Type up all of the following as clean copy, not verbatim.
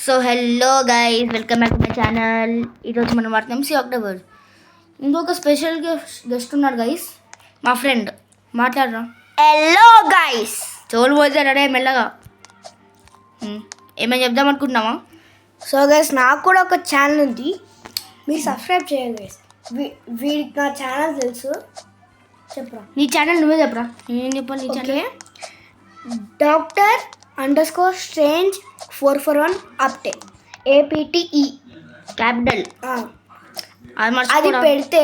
So hello guys, welcome back to my channel. ఈరోజు మనం వాడుతున్నాం సి అక్టోబర్. ఇంకొక స్పెషల్ గెస్ట్ ఉన్నాడు గైస్, మా ఫ్రెండ్. మాట్లాడరా. Hello guys. చోలు పోతాడే మెల్లగా. ఏమైనా చెప్దాం అనుకుంటున్నావా? సో గైస్, నాకు కూడా ఒక ఛానల్ ఉంది, మీరు సబ్స్క్రైబ్ చేయండి గైస్. వీడికి నా ఛానల్ తెలుసు. చెప్పరా నీ ఛానల్ నువ్వే చెప్పరా. నేనేం చెప్పాలి నీ channel? Dr_Strange 441 update APTE capital అది పెడితే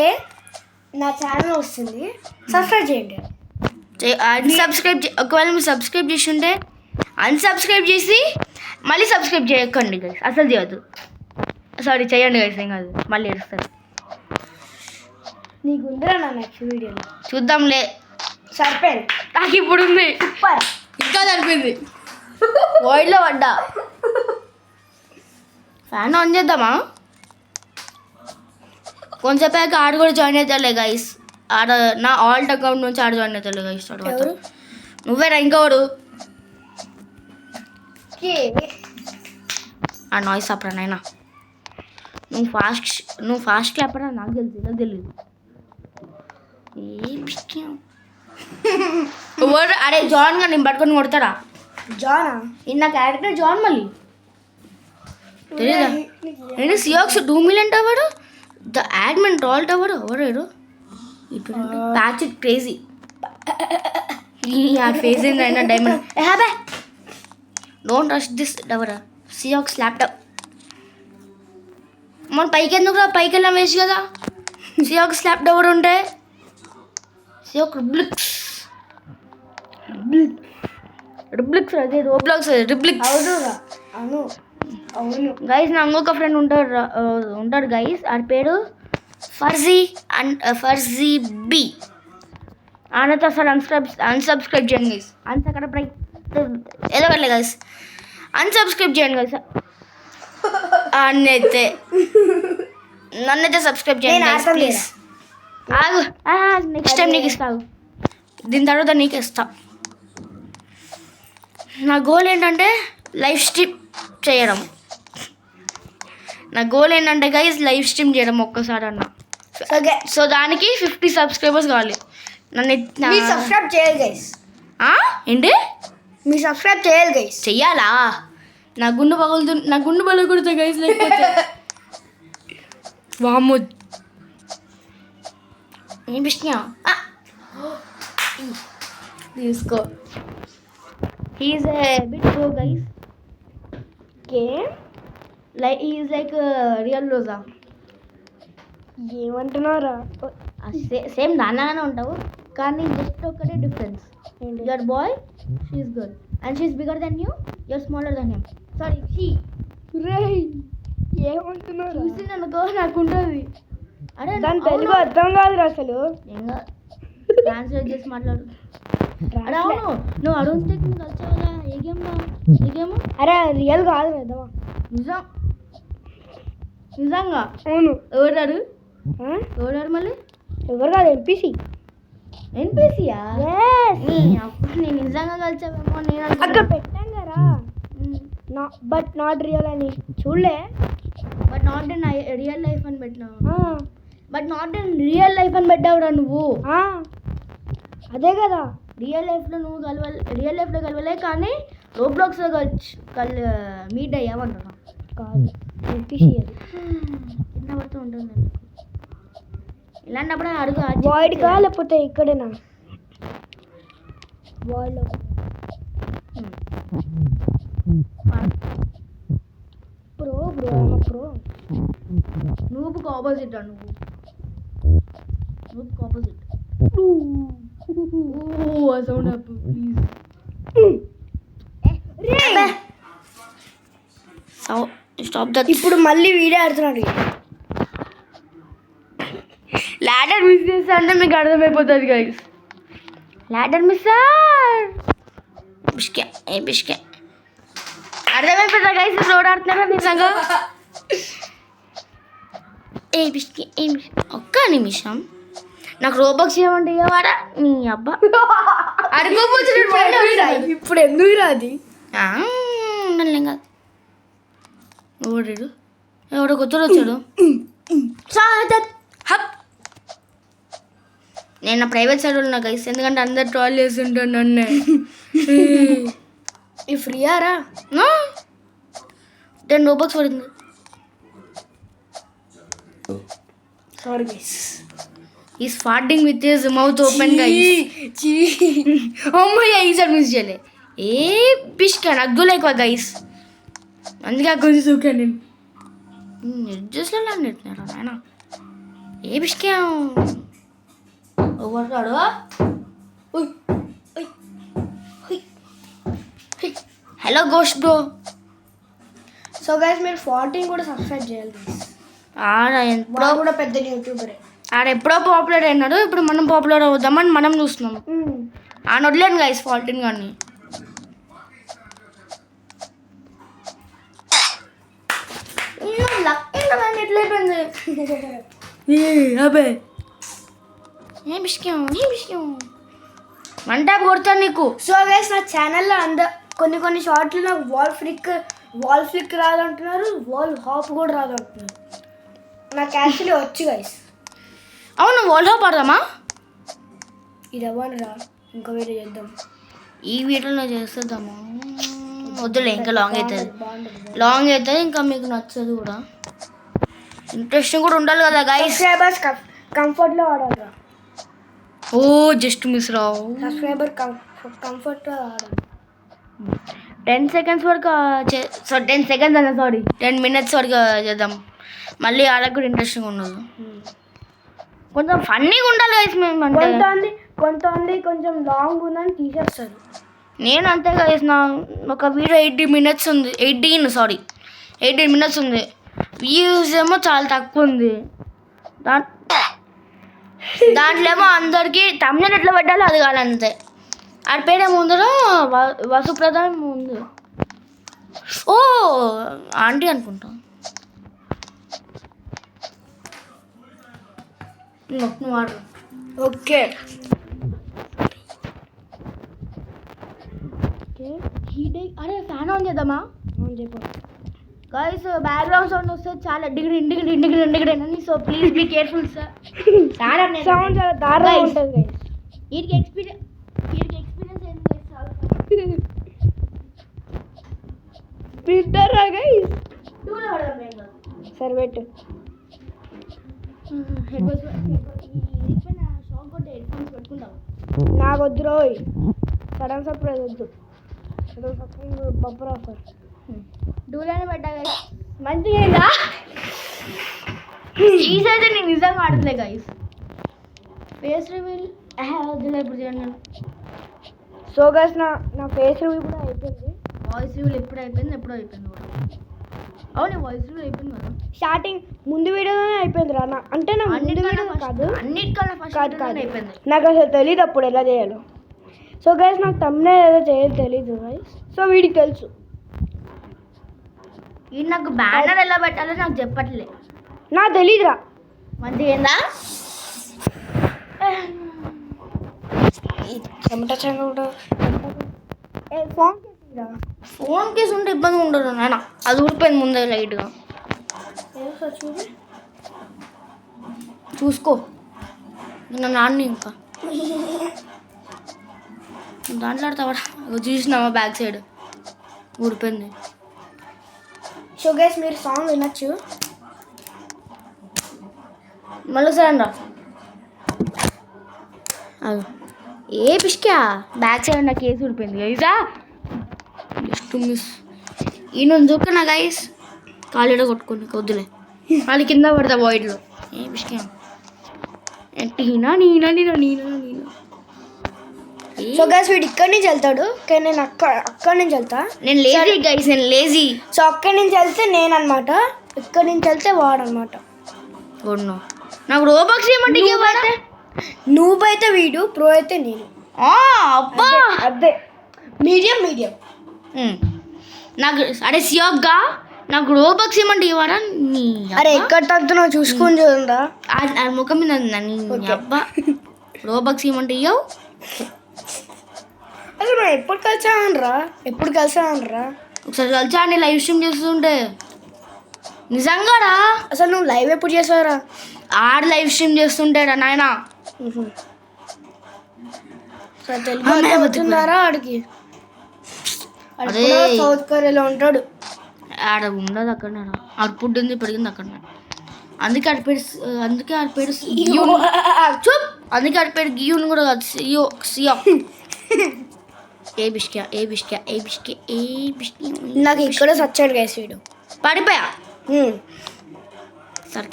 నా ఛానల్ వస్తుంది. సబ్స్క్రైబ్ చేయండి. అన్సబ్స్క్రైబ్ ఒకవేళ మీరు సబ్స్క్రైబ్ చేసి ఉంటే అన్సబ్స్క్రైబ్ చేసి మళ్ళీ సబ్స్క్రైబ్ చేయకండి గైస్, అసలు చేయొద్దు. సారీ, చేయండి గైస్, ఏం కాదు, మళ్ళీ ఏడుస్తారు. నీకు ఉందిరా నా నెక్స్ట్ వీడియోలో చూద్దాంలే. సర్పెంట్ నాకు ఇప్పుడు ఉంది, సూపర్. ఇంకా సరిపోయింది. వైడ్లో పడ్డా. ఫ్యాన్ ఆన్ చేద్దామా? కొంచెంసేపు ఆడ కూడా జాయిన్ అవుతాలే గైస్. ఆడ నా ఆల్ట్ అకౌంట్ నుంచి ఆడ జాయిన్ అవుతాలే గైస్. తర్వాత నువ్వేనా ఇంకోడు? ఆ నాయిస్ అప్పుడా నాయనా. నువ్వు ఫాస్ట్ లేపరా, నాకు తెలుసు, నాకు తెలియదు. అరే జాన్ గా నేను పట్టుకొని కొడతాడా? జానా? నా క్యారెక్టర్ జాన్ మళ్ళీ తెలీదా? నేను సియాక్స్ 2 million అవ్వడు, ద యాడ్మిన్ ట్రాల్ట్ అవ్వడు. ఎవరు ఇప్పుడు ప్యాచ్ ఇట్ క్రేజీ. ఆ ఫేస్ ఏంటైనా డైమండ్. హ్యాబే డోంట్ రష్ దిస్ డవరా సియాక్స్ ల్యాప్టాప్. మన పైకి ఎందుకు రా? పైకి వెళ్ళాం వేసి కదా. సియాక్స్ ల్యాప్టాప్ ఎవరు ఉంటే సియాక్ రిబ్లిక్స్ అదే రోబ్లాక్స్ రిబ్లిక్స్. అవును అవును గైస్, నా ఇంకొక ఫ్రెండ్ ఉంటాడు గైస్. ఆడి పేరు ఫర్జీ బి. ఆయనతో అసలు అన్సబ్స్క్రైబ్ చేయండి గైస్. ఏదో వెళ్ళే గైస్, అన్సబ్స్క్రైబ్ చేయండి గైస్. నన్నైతే సబ్స్క్రైబ్ చేయండి గైస్ ప్లీజ్. ఆగు, నెక్స్ట్ టైం నీకు ఇస్తావు, దీని తర్వాత నీకు ఇస్తా. నా గోల్ ఏంటంటే లైవ్ స్ట్రీమ్ చేయడం. నా గోల్ ఏంటంటే గైస్ లైవ్ స్ట్రీమ్ చేయడం ఒక్కసారి అన్న. సో దానికి 50 సబ్స్క్రైబర్స్ కావాలి. నన్ను సబ్స్క్రైబ్ చేయాలి గైస్. ఏంటి? మీరు సబ్స్క్రైబ్ చేయాలి గైస్. చెయ్యాలా? నా గుండు పగలుకుడుతా గైస్. లేకపోతే వాము ఏం విషయం తీసుకో. He's a bit pro guys. He's like real Roja. ఏమంటున్నారా? సేమ్ దానిలాగానే ఉంటావు, కానీ జస్ట్ ఒకటే difference. Your boy, she's girl, and she's bigger than you, your smaller than him. Sorry, she. ఏమంటున్నారు? చూసిందనుకో నాకు ఉంటుంది. అరే దాని తెలుగు అర్థం కాదురా అసలు. ఇంకా ట్రాన్స్లేట్ చేసి మాట్లాడు. అరే అవును, నువ్వు అరుణ్ టెక్ని కలిసావు కదా. ఏ గేమ్? అరే రియల్ కాదు పెద్దవా, నిజంగా. అవును. ఎవడాడు మళ్ళీ? ఎవరు కాదు, ఎన్పిసియా? అప్పుడు నేను నిజంగా కలిసావేమో నేను అక్కడ పెట్టాం కదా. బట్ నాట్ రియల్ అని చూడలే. But not in real life అని పెట్టినావు. But not in real life అని పెట్టావురా నువ్వు. అదే కదా, రియల్ లైఫ్లో కలవలే, కానీ రోబ్లాక్స్లో మీట్ అయ్యావంటున్నా. కాదు, ఎన్పిసి అది. కింద పడుతూ ఉంటుంది. ఇలాంటప్పుడు అడుగు. వాయిడ్ కా లేకపోతే ఇక్కడేనా? వాయిడ్లో ప్రో నువ్వుకు opposite sound up please. Stop that. ఇప్పుడు మళ్ళీ వీడియో ఆడుతున్నాడు. ల్యాడర్ మిస్ చేస్తా అంటే మీకు అర్థమైపోతుంది గైస్. ల్యాడర్ మిస్ బిష్కే అర్థమైపోతా గైస్. రోడ్ ఆడుతున్నారా నిజంగా? ఒక్క నిమిషం, నాకు రోబాక్స్ ఏమంటే ఇవ్వవాడా నీ అబ్బా? అడుకోపోతున్నాడు. ఇప్పుడు ఎందుకు రాది? ఉండాలి ఇంకా. ఎవడు ఎవడో కొత్తడు వచ్చాడు. హప్ నేను నా ప్రైవేట్ సైడ్ ఉన్నా గైస్, ఎందుకంటే అందరు ట్రాల్ చేస్తుంటాను నన్ను. ఈ ఫ్రీయారా 10 రూపాయలు పడింది. Sorry guys. Is farthing with his mouth open guys. అమ్మయ్య ఈ సైడ్ మిస్ చేయలే. ఏ పిష్కా నగ్గులు ఎక్కువ గైస్, అందుకే అగ్గు చూకా నేను నిర్జస్లో నెట్టినారా నాయన. ఏ పిష్కా ఎవరు hello ghost bro. So guys మీరు 14 కూడా సబ్స్క్రైబ్ చేయాలి గైస్. ఎప్పుడో కూడా పెద్ద యూట్యూబరే. ఆడ ఎప్పుడో పాపులర్ అయినాడు, ఇప్పుడు మనం పాపులర్ అవుదామని మనం చూస్తున్నాం. ఆయన వదిలేను గైస్ 14 కానీ. అబ్బే ఏ విషయం వన్ ట్యాప్ కొడతాను నీకు. సో గైస్ నా ఛానల్లో కొన్ని షార్ట్లు నాకు వాల్ ఫ్లిక్ రాదంటున్నారు, వాల్ హాప్ కూడా రాదంటున్నారు. నాకు యాక్చువల్లీ వచ్చు గైస్. అవును వాల్ హాప్ ఆడదామా? ఇది అవ్వను రా, ఇంకో వీడియో చేద్దాం. ఈ వీడియోలో చేసేద్దామా? వద్దులే, ఇంకా లాంగ్ అవుతుంది, ఇంకా మీకు నచ్చదు కూడా. ఇంట్రెస్టింగ్ కూడా ఉండాలి కదా గైస్. సబ్స్క్రైబర్స్ కంఫర్ట్లో ఆడాలి. ఓ జస్ట్ మిస్ రావు. సబ్స్క్రైబర్ కంఫర్ట్లో ఆడాలి. 10 సెకండ్స్ వరకు 10 సెకండ్స్ అన్న సారీ 10 మినిట్స్ వరకు చేద్దాం. మళ్ళీ ఆడకు కూడా ఇంట్రెస్టింగ్ ఉండదు, కొంచెం ఫన్నీగా ఉండాలి గైస్. మేము అంటే కొంచెం లాంగ్ ఉందని తీసేస్తారు. నేను అంతే గైస్, నా ఒక వీడియో 18 మినిట్స్ ఉంది, 18 మినిట్స్ ఉంది. వ్యూస్ ఏమో చాలా తక్కువ ఉంది. దాంట్లో ఏమో అందరికీ తమిళ ఎట్లా పెట్టాలో అది కాదంతే. ఆడ పేరే ముందర వసుప్రధాన్ ముందు. ఓ ఆంటీ అనుకుంటా. నువ్వు ఆడు. ఓకే అరే ఫ్యాన్ ఆన్ చేద్దామా? చెప్పు గైస్ బ్యాక్గ్రౌండ్ సౌండ్ వస్తే చాలా డిగ్రీ అని, so please be careful sir. Sound చాలా దారుణంగా ఉంటుంది గైస్. వీరికి ఎక్స్పీరియన్స్ ఏంటి చాలా పిద్దరా గైస్. టూలో పడదాం. సరే పెట్టు. షాక్ కొట్టే హెడ్ ఫోన్స్ పెట్టుకుంటాం. నాకు వద్దు రోయ్, సడన్ సర్ప్రైజ్ వద్దు. బబ్బర్ ఆఫర్ డూలానే పడ్డా గైస్, మంచిగా ఈజ్ అయితే నేను నిజంగా ఆడలే గైస్. ఫేస్ రివీల్ వద్దులే ఇప్పుడు చేయండి. సో గైస్ నా ఫేస్ రివీల్ కూడా అయిపోయింది. వాయిస్ రివీల్ ఎప్పుడో అయిపోయింది కూడా. అవును వాయిస్ రివీల్ అయిపోయింది కదా, స్టార్టింగ్ ముందు వీడియోలోనే అయిపోయింది రా. అంటే నాకు కాదు, అన్నిటికన్నా ఫస్ట్ అయిపోయింది. నాకు అసలు తెలియదు అప్పుడు ఎలా చేయాలో. సో గైస్ నాకు తమ్మునే ఏదో చేయాలి తెలీదు గైస్. సో వీడికి తెలుసు. ఇది నాకు బ్యానర్ ఎలా పెట్టాలో నాకు చెప్పట్లే, నాకు తెలీదురా. మంచిగా ఏందా చెమట ఫోన్ కేసు ఉంటే ఇబ్బంది ఉండదు నాన్న. అది ఊడిపోయింది ముందే లైట్గా. చూసుకో నా నాన్న. ఇంకా దాంట్లో ఆడతావా? చూసినావా బ్యాక్ సైడ్ ఊడిపోయింది. సో గైస్ మీరు సాంగ్ వినొచ్చు. మళ్ళీ సరే రా. అది ఏ పిష్కా బ్యాక్ సైడ్ నాకు కేసు ఊడిపోయింది గైసా. Just miss. ఈయన చూస్తున్నా గైస్, కాలేడ కొట్టుకోండి వద్దులే, వాళ్ళు కింద పడతా వాయిడ్లో. ఏ పిష్కా నీనా. సో గైస్ వీడు ఇక్కడి నుంచి వెళ్తాడు, కానీ నేను అక్కడి నుంచి వెళ్తా. నేను లేజీ గైస్, నేను లేజీ. సో అక్కడి నుంచి వెళ్తే నేను అనమాట, ఇక్కడి నుంచి వెళ్తే వాడు అనమాట. నాకు రోబాక్స్ ఏమంటే నువ్వైతే వీడు, ప్రో అయితే నేను. అబ్బా అదే మీడియం. నాకు అరే సియోగ్గా నాకు రోబాక్స్ ఏమంటే ఇవ్వరా? అరే ఎక్కడ తగ్గుతున్నావు చూసుకొని చూడండా. ఆ ముఖం మీద ఉందా నీ అబ్బా. రోబాక్స్ ఏమంటే ఇవ్వవు. అసలు మనం ఎప్పుడు కలిసామనరా ఒకసారి కలిసా అండి లైవ్ స్ట్రీమ్ చేస్తుంటే. నిజంగారా అసలు నువ్వు లైవ్ ఎప్పుడు చేసావురా? ఆడు లైవ్ స్ట్రీమ్ చేస్తుంటాడా నాయన. తెలుగు అవుతున్నారా ఆడికి? అదే సౌత్ కొరియాలో ఉంటాడు. ఆడ ఉండదు అక్కడ, ఆడు పుట్టింది పెరిగింది అక్కడ. అందుకే ఆడి పేరు గియూన్. చూప్ అందుకే ఆడి పేరు గియూన్ కూడా కాదు, సియో. ఏ బిష్కా నాకు ఇక్కడ సచ్చాడు గైస్ వీడు. పడిపోయా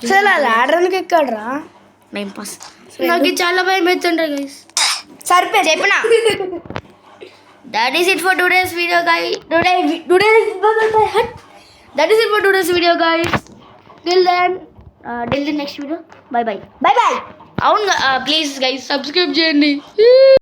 అసలు అలా ఆడడానికి ఎక్కడరా? Time pass. నాకు చాలా భయం అవుతుండే గైస్. సరిపోయి చెప్పిన. That is it for today's video, guys. That is it for today's video, guys. Till the next video. Bye. Bye. అవును, ప్లీజ్ గైస్ సబ్స్క్రైబ్ చేయండి.